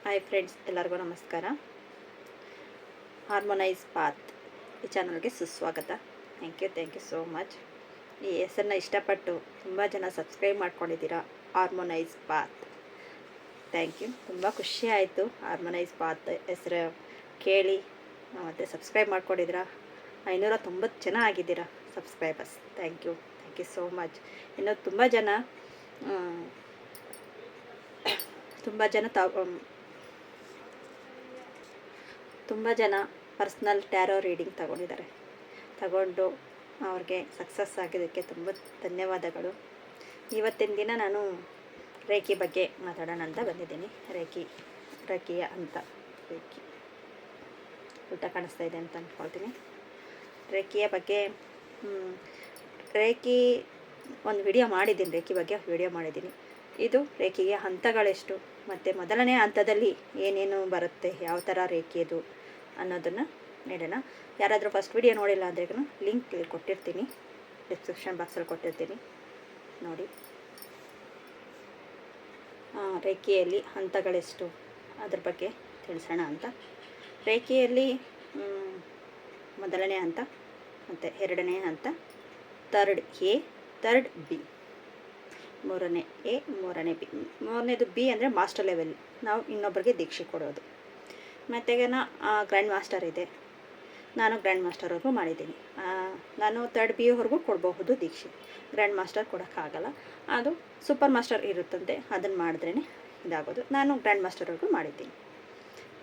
Hi friends, ಎಲ್ಲರಿಗೂ ನಮಸ್ಕಾರ. Harmonise path ಈ ಚಾನಲ್ಗೆ ಸುಸ್ವಾಗತ. Thank you so much. ಈ ಹೆಸರನ್ನ ಇಷ್ಟಪಟ್ಟು ತುಂಬ ಜನ ಸಬ್ಸ್ಕ್ರೈಬ್ ಮಾಡ್ಕೊಂಡಿದ್ದೀರಾ. Harmonise Path, thank you. ತುಂಬ ಖುಷಿ ಆಯಿತು ಹಾರ್ಮೋನೈಸ್ ಪಾತ್ ಹೆಸರು ಕೇಳಿ ಮತ್ತು ಸಬ್ಸ್ಕ್ರೈಬ್ ಮಾಡ್ಕೊಂಡಿದ್ದೀರಾ. 590 ಜನ ಆಗಿದ್ದೀರಾ subscribers. Thank you so much. ಇನ್ನು ತುಂಬ ಜನ ಪರ್ಸ್ನಲ್ ಟ್ಯಾರೋ ರೀಡಿಂಗ್ ತಗೊಂಡು ಅವ್ರಿಗೆ ಸಕ್ಸಸ್ ಆಗಿದ್ದಕ್ಕೆ ತುಂಬ ಧನ್ಯವಾದಗಳು. ಇವತ್ತಿನ ದಿನ ನಾನು ರೇಖಿ ಬಗ್ಗೆ ಮಾತಾಡೋಣ ಅಂತ ಬಂದಿದ್ದೀನಿ. ರೇಖಿಯ ಅಂತ ಊಟ ಕಾಣಿಸ್ತಾ ಇದೆ ಅಂತ ಅಂದ್ಕೊಳ್ತೀನಿ. ರೇಖಿಯ ಬಗ್ಗೆ ರೇಖಿ ಒಂದು ವಿಡಿಯೋ ಮಾಡಿದ್ದೀನಿ. ವಿಡಿಯೋ ಮಾಡಿದ್ದೀನಿ. ಇದು ರೇಖಿಯ ಹಂತಗಳೆಷ್ಟು ಮತ್ತು ಮೊದಲನೇ ಹಂತದಲ್ಲಿ ಏನೇನು ಬರುತ್ತೆ, ಯಾವ ಥರ ರೇಖಿಯದು ಅನ್ನೋದನ್ನು ನೀಡೋಣ. ಯಾರಾದರೂ ಫಸ್ಟ್ ವಿಡಿಯೋ ನೋಡಿಲ್ಲ ಅಂದರೆ ಲಿಂಕ್ ಕೊಟ್ಟಿರ್ತೀನಿ, ಡಿಸ್ಕ್ರಿಪ್ಷನ್ ಬಾಕ್ಸಲ್ಲಿ ಕೊಟ್ಟಿರ್ತೀನಿ, ನೋಡಿ. ರೇಖಿಯಲ್ಲಿ ಹಂತಗಳೆಷ್ಟು ಅದ್ರ ಬಗ್ಗೆ ತಿಳಿಸೋಣ ಅಂತ. ರೇಖಿಯಲ್ಲಿ ಮೊದಲನೇ ಹಂತ ಮತ್ತು ಎರಡನೇ ಹಂತ, ಥರ್ಡ್ ಎ, ಥರ್ಡ್ ಬಿ, ಮೂರನೇ ಎ, ಮೂರನೇ ಬಿ. ಮೂರನೇದು ಬಿ ಅಂದರೆ ಮಾಸ್ಟರ್ ಲೆವೆಲ್, ನಾವು ಇನ್ನೊಬ್ಬರಿಗೆ ದೀಕ್ಷೆ ಕೊಡೋದು. ಮತ್ತು ಗ್ರ್ಯಾಂಡ್ ಮಾಸ್ಟರ್ ಇದೆ. ನಾನು ಗ್ರ್ಯಾಂಡ್ ಮಾಸ್ಟರ್ವರೆಗೂ ಮಾಡಿದ್ದೀನಿ. ನಾನು ಥರ್ಡ್ ಬಿವರೆಗೂ ಕೊಡಬಹುದು ದೀಕ್ಷೆ. ಗ್ರ್ಯಾಂಡ್ ಮಾಸ್ಟರ್ ಕೊಡೋಕ್ಕಾಗಲ್ಲ, ಅದು ಸೂಪರ್ ಮಾಸ್ಟರ್ ಇರುತ್ತಂತೆ, ಅದನ್ನು ಮಾಡಿದ್ರೇ ಇದಾಗೋದು. ನಾನು ಗ್ರ್ಯಾಂಡ್ ಮಾಸ್ಟರ್ವರೆಗೂ ಮಾಡಿದ್ದೀನಿ.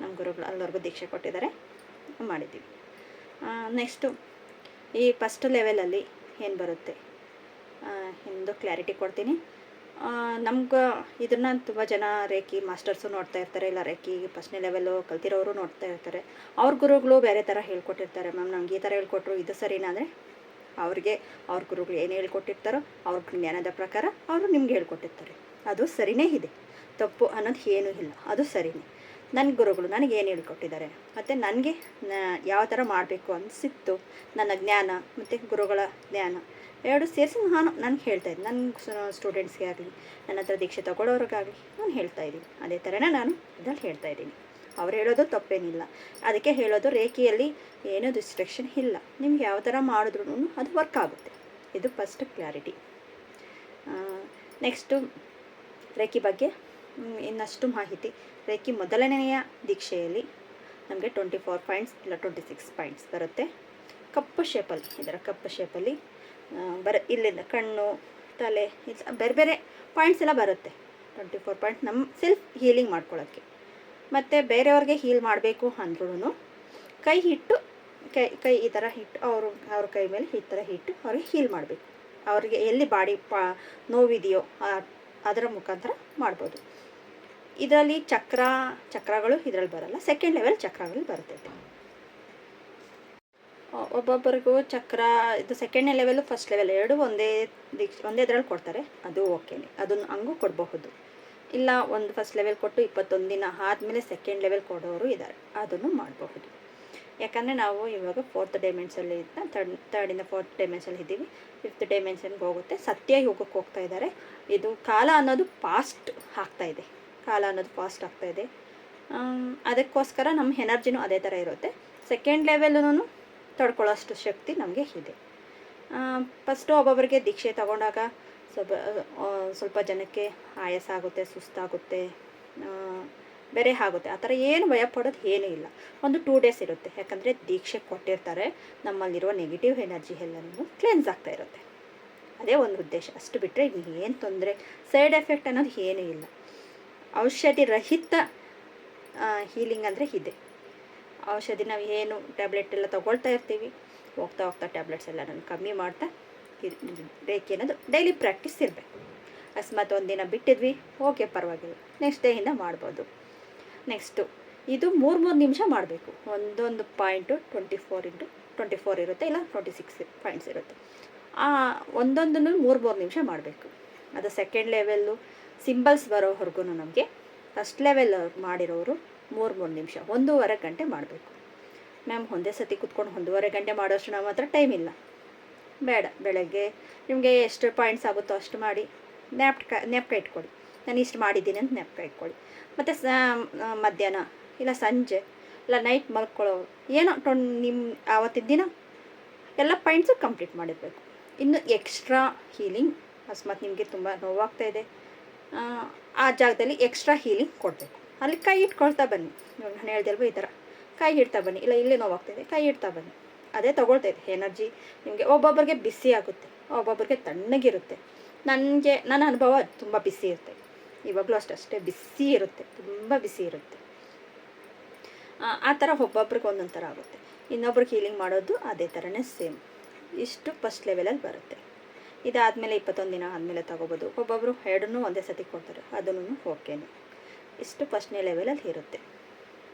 ನಮ್ಮ ಗುರುಗಳು ಅಲ್ಲಿವರೆಗೂ ದೀಕ್ಷೆ ಕೊಟ್ಟಿದ್ದಾರೆ, ಮಾಡಿದ್ದೀವಿ. ನೆಕ್ಸ್ಟು ಈ ಫಸ್ಟ್ ಲೆವೆಲಲ್ಲಿ ಏನು ಬರುತ್ತೆ ಎಂದು ಕ್ಲಾರಿಟಿ ಕೊಡ್ತೀನಿ. ನಮ್ಗೆ ಇದನ್ನು ತುಂಬ ಜನ ರೇಖಿ ಮಾಸ್ಟರ್ಸು ನೋಡ್ತಾ ಇರ್ತಾರೆ, ಇಲ್ಲ ರೇಖಿ ಫಸ್ಟ್ನೇ ಲೆವೆಲ್ಲು ಕಲ್ತಿರೋರು ನೋಡ್ತಾ ಇರ್ತಾರೆ. ಅವ್ರ ಗುರುಗಳು ಬೇರೆ ಥರ ಹೇಳ್ಕೊಟ್ಟಿರ್ತಾರೆ. ಮ್ಯಾಮ್ ನಮ್ಗೆ ಈ ಥರ ಹೇಳ್ಕೊಟ್ರು, ಇದು ಸರಿನಾ ಅಂದರೆ ಅವ್ರ ಗುರುಗಳು ಏನು ಹೇಳ್ಕೊಟ್ಟಿರ್ತಾರೋ ಅವ್ರ ಜ್ಞಾನದ ಪ್ರಕಾರ ಅವರು ನಿಮ್ಗೆ ಹೇಳ್ಕೊಟ್ಟಿರ್ತಾರೆ. ಅದು ಸರಿಯೇ ಇದೆ, ತಪ್ಪು ಅನ್ನೋದು ಏನೂ ಇಲ್ಲ, ಅದು ಸರಿಯೇ. ನನ್ನ ಗುರುಗಳು ನನಗೆ ಏನು ಹೇಳ್ಕೊಟ್ಟಿದ್ದಾರೆ ಮತ್ತು ನನಗೆ ಯಾವ ಥರ ಮಾಡಬೇಕು ಅನಿಸಿತ್ತು, ನನ್ನ ಜ್ಞಾನ ಮತ್ತು ಗುರುಗಳ ಜ್ಞಾನ ಎರಡು ಸೇರಿಸಿ ನಾನು ಹೇಳ್ತಾಯಿದ್ದೀನಿ. ನನ್ನ ಸ್ಟೂಡೆಂಟ್ಸ್ಗೆ ಆಗಲಿ, ನನ್ನ ಹತ್ರ ದೀಕ್ಷೆ ತಗೊಳ್ಳೋರಿಗಾಗಲಿ ನಾನು ಹೇಳ್ತಾಯಿದ್ದೀನಿ. ಅದೇ ಥರನೇ ನಾನು ಇದರಲ್ಲಿ ಹೇಳ್ತಾಯಿದ್ದೀನಿ. ಅವ್ರು ಹೇಳೋದು ತಪ್ಪೇನಿಲ್ಲ. ಅದಕ್ಕೆ ಹೇಳೋದು, ರೇಖಿಯಲ್ಲಿ ಏನೂ ರಿಸ್ಟ್ರಿಕ್ಷನ್ ಇಲ್ಲ. ನಿಮ್ಗೆ ಯಾವ ಥರ ಮಾಡಿದ್ರೂ ಅದು ವರ್ಕ್ ಆಗುತ್ತೆ. ಇದು ಫಸ್ಟ್ ಕ್ಲಾರಿಟಿ. ನೆಕ್ಸ್ಟು ರೇಖಿ ಬಗ್ಗೆ ಇನ್ನಷ್ಟು ಮಾಹಿತಿ. ರೇಖಿ ಮೊದಲನೆಯ ದೀಕ್ಷೆಯಲ್ಲಿ ನಮಗೆ 24 ಪಾಯಿಂಟ್ಸ್ ಇಲ್ಲ 26 ಪಾಯಿಂಟ್ಸ್ ಬರುತ್ತೆ. ಕಪ್ಪು ಶೇಪಲ್ಲಿ ಇಲ್ಲಿಂದ ಕಣ್ಣು, ತಲೆ, ಬೇರೆ ಬೇರೆ ಪಾಯಿಂಟ್ಸ್ ಎಲ್ಲ ಬರುತ್ತೆ. 24 ಪಾಯಿಂಟ್ಸ್ ನಮ್ಮ ಸೆಲ್ಫ್ ಹೀಲಿಂಗ್ ಮಾಡ್ಕೊಳ್ಳೋಕ್ಕೆ. ಮತ್ತು ಬೇರೆಯವ್ರಿಗೆ ಹೀಲ್ ಮಾಡಬೇಕು ಅಂದ್ರೂ ಕೈ ಈ ಥರ ಇಟ್ಟು ಅವ್ರ ಕೈ ಮೇಲೆ ಈ ಥರ ಇಟ್ಟು ಅವ್ರಿಗೆ ಹೀಲ್ ಮಾಡಬೇಕು. ಅವ್ರಿಗೆ ಎಲ್ಲಿ ಬಾಡಿ ನೋವಿದೆಯೋ ಅದರ ಮುಖಾಂತರ ಮಾಡ್ಬೋದು. ಇದರಲ್ಲಿ ಚಕ್ರಗಳು ಇದರಲ್ಲಿ ಬರಲ್ಲ. ಸೆಕೆಂಡ್ ಲೆವೆಲ್ ಚಕ್ರಗಳು ಬರ್ತೈತೆ. ಒಬ್ಬೊಬ್ಬರಿಗೂ ಇದು ಸೆಕೆಂಡ್ನೇ ಲೆವೆಲು ಫಸ್ಟ್ ಲೆವೆಲ್ ಎರಡು ಒಂದೇ ಇದರಲ್ಲಿ ಕೊಡ್ತಾರೆ. ಅದು ಓಕೆನೆ, ಅದನ್ನು ಹಂಗೂ ಕೊಡಬಹುದು. ಇಲ್ಲ ಒಂದು ಫಸ್ಟ್ ಲೆವೆಲ್ ಕೊಟ್ಟು 21 ದಿನ ಆದಮೇಲೆ ಸೆಕೆಂಡ್ ಲೆವೆಲ್ ಕೊಡೋರು ಇದ್ದಾರೆ, ಅದನ್ನು ಮಾಡಬಹುದು. ಯಾಕಂದರೆ ನಾವು ಇವಾಗ 4th ಡೈಮೆನ್ಷನಲ್ಲಿ ಥರ್ಡಿಂದ 4th ಡೈಮೆನ್ಷನ್ ಇದ್ದೀವಿ. 5th ಡೈಮೆನ್ಷನ್ಗೆ ಹೋಗುತ್ತೆ. ಸತ್ಯ ಯುಗಕ್ಕೆ ಹೋಗ್ತಾ ಇದ್ದಾರೆ. ಇದು ಕಾಲ ಅನ್ನೋದು ಫಾಸ್ಟ್ ಆಗ್ತಾಯಿದೆ. ಅದಕ್ಕೋಸ್ಕರ ನಮ್ಮ ಎನರ್ಜಿನೂ ಅದೇ ಥರ ಇರುತ್ತೆ. ಸೆಕೆಂಡ್ ಲೆವೆಲ್ಲೂ ತಡ್ಕೊಳ್ಳೋಷ್ಟು ಶಕ್ತಿ ನಮಗೆ ಇದೆ. ಫಸ್ಟು ಒಬ್ಬೊಬ್ಬರಿಗೆ ದೀಕ್ಷೆ ತಗೊಂಡಾಗ ಸ್ವಲ್ಪ ಜನಕ್ಕೆ ಆಯಾಸ ಆಗುತ್ತೆ, ಸುಸ್ತಾಗುತ್ತೆ, ಬೇರೆ ಆಗುತ್ತೆ. ಆ ಥರ ಏನು ಭಯಪಡೋದು ಏನೂ ಇಲ್ಲ. ಒಂದು 2 ಡೇಸ್ ಇರುತ್ತೆ. ಯಾಕಂದರೆ ದೀಕ್ಷೆ ಕೊಟ್ಟಿರ್ತಾರೆ, ನಮ್ಮಲ್ಲಿರುವ ನೆಗೆಟಿವ್ ಎನರ್ಜಿ ಎಲ್ಲನೂ ಕ್ಲೆನ್ಸ್ ಆಗ್ತಾ ಇರುತ್ತೆ. ಅದೇ ಒಂದು ಉದ್ದೇಶ. ಅಷ್ಟು ಬಿಟ್ಟರೆ ಏನು ತೊಂದರೆ, ಸೈಡ್ ಎಫೆಕ್ಟ್ ಅನ್ನೋದು ಏನೂ ಇಲ್ಲ. ಔಷಧಿ ರಹಿತ ಹೀಲಿಂಗ್ ಅಂದರೆ ಇದೆ. ಔಷಧಿ ನಾವು ಏನು ಟ್ಯಾಬ್ಲೆಟ್ ಎಲ್ಲ ತೊಗೊಳ್ತಾ ಇರ್ತೀವಿ, ಹೋಗ್ತಾ ಟ್ಯಾಬ್ಲೆಟ್ಸ್ ಎಲ್ಲ ಕಮ್ಮಿ ಮಾಡ್ತಾ ರೇಖಿ ಅನ್ನೋದು ಡೈಲಿ ಪ್ರಾಕ್ಟೀಸ್ ಇರಬೇಕು. ಅಕಸ್ಮಾತ್ ಒಂದಿನ ಬಿಟ್ಟಿದ್ವಿ, ಓಕೆ ಪರವಾಗಿಲ್ಲ, ನೆಕ್ಸ್ಟ್ ಡೇಯಿಂದ ಮಾಡ್ಬೋದು. ನೆಕ್ಸ್ಟು ಇದು 3 ನಿಮಿಷ ಮಾಡಬೇಕು. ಒಂದೊಂದು ಪಾಯಿಂಟು 24 ಇರುತ್ತೆ, ಇಲ್ಲ 26 ಪಾಯಿಂಟ್ಸ್ ಇರುತ್ತೆ. ಒಂದೊಂದನ್ನು 3 ನಿಮಿಷ ಮಾಡಬೇಕು. ಅದು ಸೆಕೆಂಡ್ ಲೆವೆಲ್ಲು ಸಿಂಬಲ್ಸ್ ಬರೋವರೆಗೂ ನಮಗೆ ಫಸ್ಟ್ ಲೆವೆಲ್ ಮಾಡಿರೋರು 3 ನಿಮಿಷ 1.5 ಗಂಟೆ ಮಾಡಬೇಕು. ಮ್ಯಾಮ್ ಒಂದೇ ಸತಿ ಕೂತ್ಕೊಂಡು 1.5 ಗಂಟೆ ಮಾಡೋಷ್ಟು ನಮ್ಮ ಹತ್ರ ಟೈಮ್ ಇಲ್ಲ, ಬೇಡ. ಬೆಳಗ್ಗೆ ನಿಮಗೆ ಎಷ್ಟು ಪಾಯಿಂಟ್ಸ್ ಆಗುತ್ತೋ ಅಷ್ಟು ಮಾಡಿ ಜ್ಞಾಪಕ ಇಟ್ಕೊಳ್ಳಿ. ನಾನು ಇಷ್ಟು ಮಾಡಿದ್ದೀನಿ ಅಂತ ನೆನಪು ಇಟ್ಕೊಳ್ಳಿ. ಮತ್ತು ಮಧ್ಯಾಹ್ನ ಇಲ್ಲ ಸಂಜೆ ಇಲ್ಲ ನೈಟ್ ಮಲ್ಕೊಳ್ಳೋರು ಏನೋ ನಿಮ್ಮ ಆವತ್ತಿನ ದಿನ ಎಲ್ಲ ಪಾಯಿಂಟ್ಸು ಕಂಪ್ಲೀಟ್ ಮಾಡಿರಬೇಕು. ಇನ್ನು ಎಕ್ಸ್ಟ್ರಾ ಹೀಲಿಂಗ್ ಅಕಸ್ಮಾತ್ ನಿಮಗೆ ತುಂಬ ನೋವಾಗ್ತಾಯಿದೆ, ಆ ಜಾಗದಲ್ಲಿ ಎಕ್ಸ್ಟ್ರಾ ಹೀಲಿಂಗ್ ಕೊಡಬೇಕು. ಅಲ್ಲಿ ಕೈ ಇಟ್ಕೊಳ್ತಾ ಬನ್ನಿ. ನಾನು ಹೇಳ್ದಲ್ವ ಈ ಥರ ಕೈ ಇಡ್ತಾ ಬನ್ನಿ. ಇಲ್ಲ ಇಲ್ಲಿ ನೋವಾಗ್ತಾಯಿದೆ, ಕೈ ಇಡ್ತಾ ಬನ್ನಿ. ಅದೇ ತೊಗೊಳ್ತಾಯಿದೆ ಎನರ್ಜಿ ನಿಮಗೆ. ಒಬ್ಬೊಬ್ಬರಿಗೆ ಬಿಸಿ ಆಗುತ್ತೆ, ಒಬ್ಬೊಬ್ಬರಿಗೆ ತಣ್ಣಗಿರುತ್ತೆ. ನನ್ನ ಅನುಭವ ತುಂಬ ಬಿಸಿ ಇರುತ್ತೆ. ಇವಾಗಲೂ ಅಷ್ಟೇ ಬಿಸಿ ಇರುತ್ತೆ, ತುಂಬ ಬಿಸಿ ಇರುತ್ತೆ. ಆ ಥರ ಒಬ್ಬೊಬ್ರಿಗೆ ಒಂದೊಂದು ಥರ ಆಗುತ್ತೆ. ಇನ್ನೊಬ್ರಿಗೆ ಹೀಲಿಂಗ್ ಮಾಡೋದು ಅದೇ ಥರನೇ ಸೇಮ್. ಇಷ್ಟು ಫಸ್ಟ್ ಲೆವೆಲಲ್ಲಿ ಬರುತ್ತೆ. ಇದಾದಮೇಲೆ 21 ದಿನ ಆದಮೇಲೆ ತೊಗೋಬೋದು. ಒಬ್ಬೊಬ್ಬರು ಎರಡನ್ನೂ ಒಂದೇ ಸತಿ ಕೊಡ್ತಾರೆ, ಅದನ್ನು ಓಕೆನೇ. ಇಷ್ಟು ಫಸ್ಟ್ನೇ ಲೆವೆಲಲ್ಲಿ ಇರುತ್ತೆ.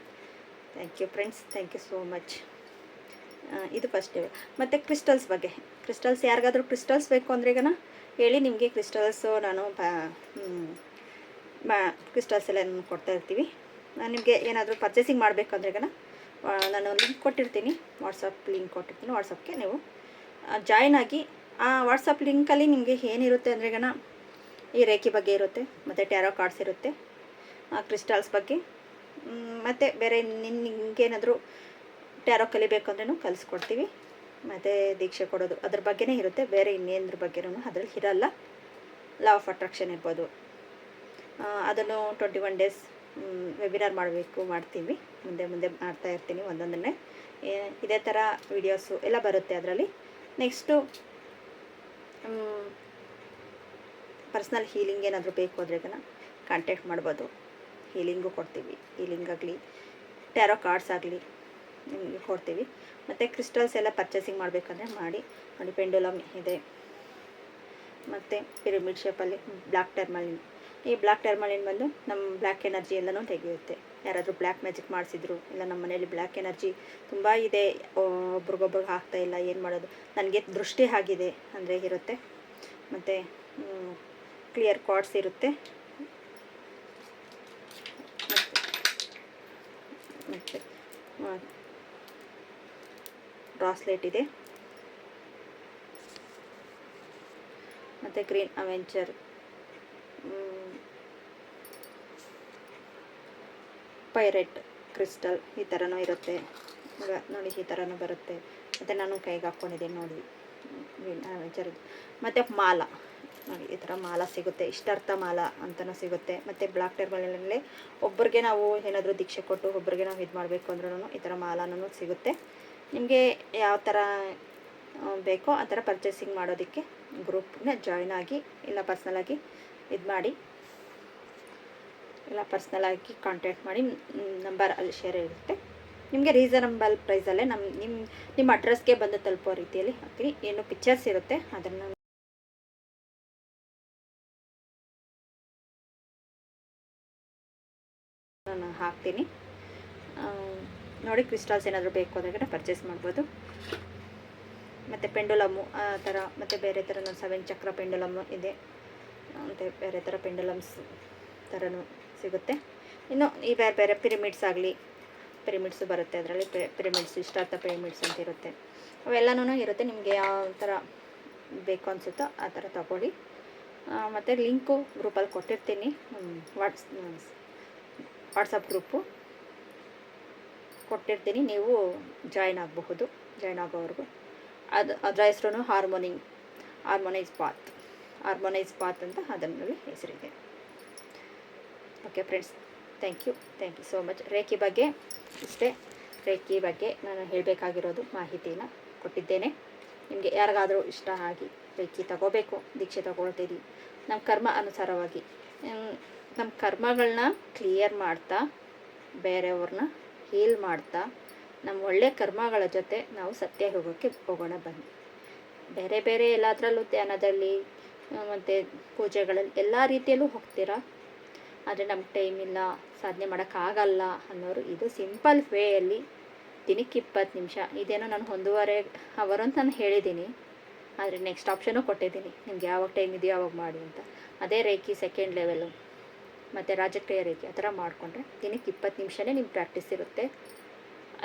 Thank you friends, thank you so much. ಇದು ಫಸ್ಟ್ ಲೆವೆಲ್. ಮತ್ತು ಕ್ರಿಸ್ಟಲ್ಸ್ ಬಗ್ಗೆ, ಕ್ರಿಸ್ಟಲ್ಸ್ ಯಾರಿಗಾದರೂ ಕ್ರಿಸ್ಟಲ್ಸ್ ಬೇಕು ಅಂದರೆ ಈಗ ಹೇಳಿ, ನಿಮಗೆ ಕ್ರಿಸ್ಟಲ್ಸು ನಾನು ಕ್ರಿಸ್ಟಲ್ಸ್ ಎಲ್ಲ ಕೊಡ್ತಾ ಇರ್ತೀವಿ. ನಿಮಗೆ ಏನಾದರೂ ಪರ್ಚೇಸಿಂಗ್ ಮಾಡಬೇಕು ಅಂದರೆ ಈಗ ನಾನು ಲಿಂಕ್ ಕೊಟ್ಟಿರ್ತೀನಿ, ವಾಟ್ಸಪ್ ಲಿಂಕ್ ಕೊಟ್ಟಿರ್ತೀನಿ. ವಾಟ್ಸಪ್ಗೆ ನೀವು ಜಾಯ್ನ್ ಆಗಿ ಆ ವಾಟ್ಸಪ್ ಲಿಂಕಲ್ಲಿ ನಿಮಗೆ ಏನಿರುತ್ತೆ ಅಂದರೆ ಈಗ ಈ ರೇಖಿ ಬಗ್ಗೆ ಇರುತ್ತೆ, ಮತ್ತು ಟ್ಯಾರೋ ಕಾರ್ಡ್ಸ್ ಇರುತ್ತೆ, ಕ್ರಿಸ್ಟಲ್ಸ್ ಬಗ್ಗೆ, ಮತ್ತು ಬೇರೆ ನಿಮಗೇನಾದರೂ ಟ್ಯಾರೋ ಕಲಿಬೇಕು ಅಂದ್ರೂ ಕಲಿಸ್ಕೊಡ್ತೀವಿ. ಮತ್ತು ದೀಕ್ಷೆ ಕೊಡೋದು ಅದ್ರ ಬಗ್ಗೆನೇ ಇರುತ್ತೆ, ಬೇರೆ ಇನ್ನೇದ್ರ ಬಗ್ಗೆನೂ ಅದರಲ್ಲಿ ಇರಲ್ಲ. ಲಾ ಆಫ್ ಅಟ್ರಾಕ್ಷನ್ ಇರ್ಬೋದು, ಅದನ್ನು 21 ಡೇಸ್ ವೆಬಿನಾರ್ ಮಾಡ್ತೀವಿ. ಮುಂದೆ ಮಾಡ್ತಾ ಇರ್ತೀನಿ ಒಂದೊಂದನ್ನೇ. ಇದೇ ಥರ ವೀಡಿಯೋಸು ಎಲ್ಲ ಬರುತ್ತೆ ಅದರಲ್ಲಿ. ನೆಕ್ಸ್ಟು ಪರ್ಸ್ನಲ್ ಹೀಲಿಂಗ್ ಏನಾದರೂ ಬೇಕು ಅಂದರೆ ಕಾಂಟ್ಯಾಕ್ಟ್ ಮಾಡ್ಬೋದು. ಹೀಲಿಂಗು ಕೊಡ್ತೀವಿ. ಹೀಲಿಂಗ್ ಆಗಲಿ ಟ್ಯಾರೋ ಕಾರ್ಡ್ಸ್ ಆಗಲಿ ನಿಮಗೆ ಕೊಡ್ತೀವಿ. ಮತ್ತು ಕ್ರಿಸ್ಟಲ್ಸ್ ಎಲ್ಲ ಪರ್ಚೇಸಿಂಗ್ ಮಾಡಬೇಕಂದ್ರೆ ಮಾಡಿ. ನೋಡಿ, ಪೆಂಡುಲಮ್ ಇದೆ, ಮತ್ತು ಪಿರಮಿಡ್ ಶೇಪಲ್ಲಿ ಬ್ಲ್ಯಾಕ್ ಟರ್ಮಲಿನ್. ಈ ಬ್ಲ್ಯಾಕ್ ಟರ್ಮಲಿನ್ ಬಂದು ನಮ್ಮ ಬ್ಲ್ಯಾಕ್ ಎನರ್ಜಿ ಎಲ್ಲನೂ ತೆಗೆಯುತ್ತೆ. ಯಾರಾದರೂ ಬ್ಲ್ಯಾಕ್ ಮ್ಯಾಜಿಕ್ ಮಾಡಿಸಿದ್ರು, ಇಲ್ಲ ನಮ್ಮ ಮನೇಲಿ ಬ್ಲ್ಯಾಕ್ ಎನರ್ಜಿ ತುಂಬ ಇದೆ, ಒಬ್ರಿಗೊಬ್ರಿಗೆ ಆಗ್ತಾಯಿಲ್ಲ, ಏನು ಮಾಡೋದು, ನನಗೆ ದೃಷ್ಟಿ ಆಗಿದೆ ಅಂದರೆ ಇರುತ್ತೆ. ಮತ್ತು ಕ್ಲಿಯರ್ ಕಾರ್ಡ್ಸ್ ಇರುತ್ತೆ. ಮತ್ತು ಬ್ರಾಸ್ಲೆಟ್ ಇದೆ, ಮತ್ತು ಗ್ರೀನ್ ಅವೆಂಚರ್, ಪೈರೆಟ್ ಕ್ರಿಸ್ಟಲ್ ಈ ಥರನೂ ಇರುತ್ತೆ. ನೋಡಿ, ಈ ಥರನೂ ಬರುತ್ತೆ. ಮತ್ತು ನಾನು ಕೈಗೆ ಹಾಕ್ಕೊಂಡಿದ್ದೀನಿ ನೋಡಿ, ಗ್ರೀನ್ ಅವೆಂಚರ್ದು. ಮತ್ತು ಮಾಲ ನೋಡಿ, ಈ ಥರ ಮಾಲ ಸಿಗುತ್ತೆ. ಇಷ್ಟಾರ್ಥ ಮಾಲ ಅಂತಲೂ ಸಿಗುತ್ತೆ. ಮತ್ತು ಬ್ಲ್ಯಾಕ್ ಟರ್ಮಲಿನಲ್ಲೇ ಒಬ್ಬರಿಗೆ ನಾವು ಏನಾದರೂ ದೀಕ್ಷೆ ಕೊಟ್ಟು ಒಬ್ಬರಿಗೆ ನಾವು ಇದು ಮಾಡಬೇಕು ಅಂದ್ರೂ ಈ ಥರ ಮಾಲನೂ ಸಿಗುತ್ತೆ. ನಿಮಗೆ ಯಾವ ಥರ ಬೇಕೋ ಆ ಥರ ಪರ್ಚೇಸಿಂಗ್ ಮಾಡೋದಕ್ಕೆ ಗ್ರೂಪ್ನ ಜಾಯ್ನ್ ಆಗಿ, ಇಲ್ಲ ಪರ್ಸ್ನಲಾಗಿ ಇದು ಮಾಡಿ, ಇಲ್ಲ ಪರ್ಸ್ನಲಾಗಿ ಕಾಂಟ್ಯಾಕ್ಟ್ ಮಾಡಿ. ನಂಬರ್ ಅಲ್ಲಿ ಶೇರ್ ಇರುತ್ತೆ. ನಿಮಗೆ ರೀಸನಬಲ್ ಪ್ರೈಸಲ್ಲೇ ನಿಮ್ಮ ಅಡ್ರೆಸ್ಗೆ ಬಂದು ತಲುಪೋ ರೀತಿಯಲ್ಲಿ ಹಾಕ್ತೀನಿ. ಏನು ಪಿಕ್ಚರ್ಸ್ ಇರುತ್ತೆ ಅದನ್ನು ನಾನು ಹಾಕ್ತೀನಿ. ನೋಡಿ, ಕ್ರಿಸ್ಟಲ್ಸ್ ಏನಾದರೂ ಬೇಕು ಅಂದರೆ ಪರ್ಚೇಸ್ ಮಾಡ್ಬೋದು. ಮತ್ತು ಪೆಂಡುಲಮ್ಮು ಆ ಥರ, ಮತ್ತು ಬೇರೆ ಥರ 7 ಚಕ್ರ ಪೆಂಡುಲಮ್ಮು ಇದೆ, ಮತ್ತು ಬೇರೆ ಥರ ಪೆಂಡುಲಮ್ಸ್ ಥರನೂ ಸಿಗುತ್ತೆ. ಇನ್ನು ಈ ಬೇರೆ ಬೇರೆ ಪಿರಮಿಡ್ಸು ಬರುತ್ತೆ. ಅದರಲ್ಲಿ ಪಿರಮಿಡ್ಸ್, ಇಷ್ಟಾರ್ಥ ಪಿರಮಿಡ್ಸ್ ಅಂತ ಇರುತ್ತೆ. ಅವೆಲ್ಲನೂ ಇರುತ್ತೆ. ನಿಮಗೆ ಯಾವ ಥರ ಬೇಕು ಅನಿಸುತ್ತೋ ಆ ಥರ ತಗೊಳ್ಳಿ. ಮತ್ತು ಲಿಂಕು ಗ್ರೂಪಲ್ಲಿ ಕೊಟ್ಟಿರ್ತೀನಿ, ವಾಟ್ಸಪ್ ಗ್ರೂಪು ಕೊಟ್ಟಿರ್ತೀನಿ. ನೀವು ಜಾಯ್ನ್ ಆಗಬಹುದು. ಜಾಯ್ನ್ ಆಗೋವರೆಗೂ ಅದರ ಹೆಸರು ಹಾರ್ಮೋನೈಸ್ ಪಾತ್ ಅಂತ ಅದರಲ್ಲಿ ಹೆಸರಿದೆ. Okay friends, thank you so much. Reiki ಬಗ್ಗೆ ಇಷ್ಟೇ. ರೇಖಿ ಬಗ್ಗೆ ನಾನು ಹೇಳಬೇಕಾಗಿರೋದು ಮಾಹಿತಿನ ಕೊಟ್ಟಿದ್ದೇನೆ. ನಿಮಗೆ ಯಾರಿಗಾದರೂ ಇಷ್ಟ ಆಗಿ ರೇಖಿ ತಗೋಬೇಕು, ದೀಕ್ಷೆ ತಗೊಳ್ತೀರಿ, ನಮ್ಮ ಕರ್ಮ ಅನುಸಾರವಾಗಿ ನಮ್ಮ ಕರ್ಮಗಳನ್ನ ಕ್ಲಿಯರ್ ಮಾಡ್ತಾ, ಬೇರೆಯವ್ರನ್ನ ಹೀಲ್ ಮಾಡ್ತಾ, ನಮ್ಮ ಒಳ್ಳೆಯ ಕರ್ಮಗಳ ಜೊತೆ ನಾವು ಸತ್ಯಯುಗಕ್ಕೆ ಹೋಗೋಣ ಬನ್ನಿ. ಬೇರೆ ಎಲ್ಲದರಲ್ಲೂ ಧ್ಯಾನದಲ್ಲಿ ಮತ್ತು ಪೂಜೆಗಳಲ್ಲಿ ಎಲ್ಲ ರೀತಿಯಲ್ಲೂ ಹೋಗ್ತೀರಾ. ಆದರೆ ನಮ್ಗೆ ಟೈಮ್ ಇಲ್ಲ, ಸಾಧನೆ ಮಾಡೋಕ್ಕಾಗಲ್ಲ ಅನ್ನೋರು ಇದು ಸಿಂಪಲ್ ವೇಯಲ್ಲಿ ದಿನಕ್ಕೆ 20 ನಿಮಿಷ, ಇದೇನೋ ನಾನು 1.5 ಅವರ್ ಅಂತ ನಾನು ಹೇಳಿದ್ದೀನಿ. ಆದರೆ ನೆಕ್ಸ್ಟ್ ಆಪ್ಷನು ಕೊಟ್ಟಿದ್ದೀನಿ, ನಿಮ್ಗೆ ಯಾವಾಗ ಟೈಮ್ ಇದೆಯೋ ಯಾವಾಗ ಮಾಡಿ ಅಂತ. ಅದೇ ರೇಖಿ ಸೆಕೆಂಡ್ ಲೆವೆಲು ಮತ್ತು ರಾಜಕ್ರಿಯ ರೇಖಿ ಆ ಥರ ಮಾಡಿಕೊಂಡ್ರೆ ದಿನಕ್ಕೆ 20 ನಿಮಿಷನೇ ನಿಮ್ಮ ಪ್ರಾಕ್ಟೀಸ್ ಇರುತ್ತೆ.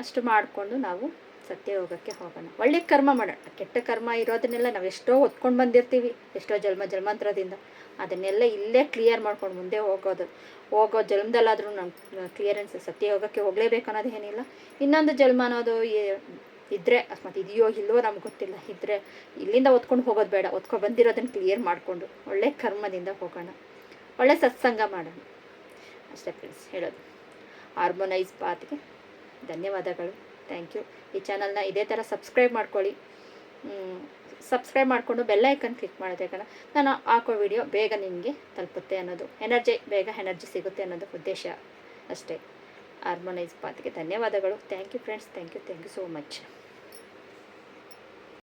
ಅಷ್ಟು ಮಾಡಿಕೊಂಡು ನಾವು ಸತ್ಯಯೋಗಕ್ಕೆ ಹೋಗೋಣ. ಒಳ್ಳೆ ಕರ್ಮ ಮಾಡೋಣ. ಕೆಟ್ಟ ಕರ್ಮ ಇರೋದನ್ನೆಲ್ಲ ನಾವು ಎಷ್ಟೋ ಹೊತ್ಕೊಂಡು ಬಂದಿರ್ತೀವಿ, ಎಷ್ಟೋ ಜನ್ಮಾಂತರದಿಂದ. ಅದನ್ನೆಲ್ಲ ಇಲ್ಲೇ ಕ್ಲಿಯರ್ ಮಾಡ್ಕೊಂಡು ಮುಂದೆ ಹೋಗೋ ಜನ್ಮದಲ್ಲಾದರೂ ನಮ್ಮ ಕ್ಲಿಯರೆನ್ಸ್ ಸತ್ಯಯೋಗಕ್ಕೆ ಹೋಗಲೇಬೇಕು ಅನ್ನೋದು ಏನಿಲ್ಲ. ಇನ್ನೊಂದು ಜನ್ಮ ಅನ್ನೋದು ಇದ್ದರೆ ಅಕಸ್ಮಾತ್ ಇದೆಯೋ ಇಲ್ಲವೋ ನಮ್ಗೆ ಗೊತ್ತಿಲ್ಲ, ಇದ್ದರೆ ಇಲ್ಲಿಂದ ಹೊತ್ಕೊಂಡು ಹೋಗೋದು ಬೇಡ, ಬಂದಿರೋದನ್ನು ಕ್ಲಿಯರ್ ಮಾಡಿಕೊಂಡು ಒಳ್ಳೆ ಕರ್ಮದಿಂದ ಹೋಗೋಣ, ಒಳ್ಳೆ ಸತ್ಸಂಗ ಮಾಡೋಣ ಅಷ್ಟೇ ಫ್ರೆಂಡ್ಸ್ ಹೇಳೋದು. ಹಾರ್ಮೋನೈಸ್ ಪಾತ್ಗೆ ಧನ್ಯವಾದಗಳು, ಥ್ಯಾಂಕ್ ಯು. ಈ ಚಾನಲ್ನ ಇದೇ ಥರ ಸಬ್ಸ್ಕ್ರೈಬ್ ಮಾಡ್ಕೊಳ್ಳಿ. ಸಬ್ಸ್ಕ್ರೈಬ್ ಮಾಡಿಕೊಂಡು ಬೆಲ್ಲೈಕನ್ ಕ್ಲಿಕ್ ಮಾಡಿದೆ ಕಣ ನಾನು ಹಾಕೋ ವಿಡಿಯೋ ಬೇಗ ನಿಮಗೆ ತಲುಪುತ್ತೆ ಅನ್ನೋದು, ಬೇಗ ಎನರ್ಜಿ ಸಿಗುತ್ತೆ ಅನ್ನೋದು ಉದ್ದೇಶ ಅಷ್ಟೇ. ಹಾರ್ಮೋನೈಸ್ ಪಾತ್ಗೆ ಧನ್ಯವಾದಗಳು. Thank you friends, thank you so much.